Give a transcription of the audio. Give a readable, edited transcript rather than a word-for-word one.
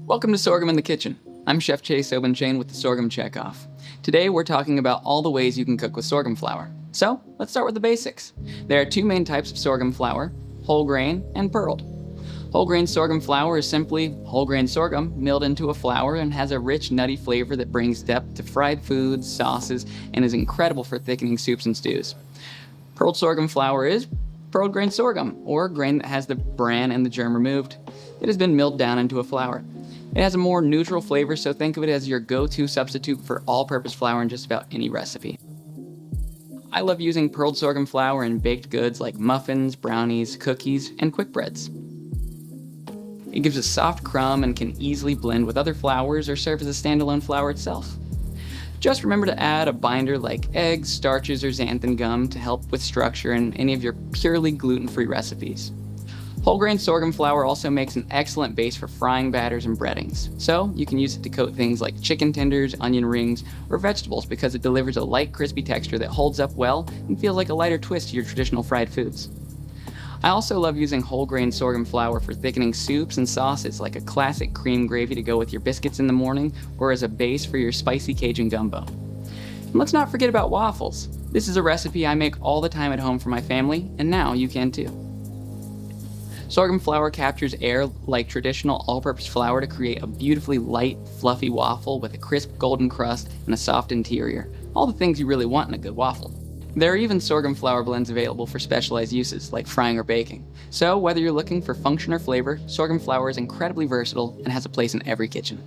Welcome to Sorghum in the Kitchen. I'm Chef Chase Obenchain with the Sorghum Checkoff. Today we're talking about all the ways you can cook with sorghum flour. So, let's start with the basics. There are two main types of sorghum flour, whole grain and pearled. Whole grain sorghum flour is simply whole grain sorghum milled into a flour and has a rich, nutty flavor that brings depth to fried foods, sauces, and is incredible for thickening soups and stews. Pearled sorghum flour is pearled grain sorghum, or grain that has the bran and the germ removed. It has been milled down into a flour. It has a more neutral flavor, so think of it as your go-to substitute for all-purpose flour in just about any recipe. I love using pearled sorghum flour in baked goods like muffins, brownies, cookies, and quick breads. It gives a soft crumb and can easily blend with other flours or serve as a standalone flour itself. Just remember to add a binder like eggs, starches, or xanthan gum to help with structure in any of your purely gluten-free recipes. Whole grain sorghum flour also makes an excellent base for frying batters and breadings, so you can use it to coat things like chicken tenders, onion rings, or vegetables because it delivers a light, crispy texture that holds up well and feels like a lighter twist to your traditional fried foods. I also love using whole grain sorghum flour for thickening soups and sauces like a classic cream gravy to go with your biscuits in the morning or as a base for your spicy Cajun gumbo. And let's not forget about waffles. This is a recipe I make all the time at home for my family, and now you can too. Sorghum flour captures air like traditional all-purpose flour to create a beautifully light, fluffy waffle with a crisp golden crust and a soft interior. All the things you really want in a good waffle. There are even sorghum flour blends available for specialized uses, like frying or baking. So whether you're looking for function or flavor, sorghum flour is incredibly versatile and has a place in every kitchen.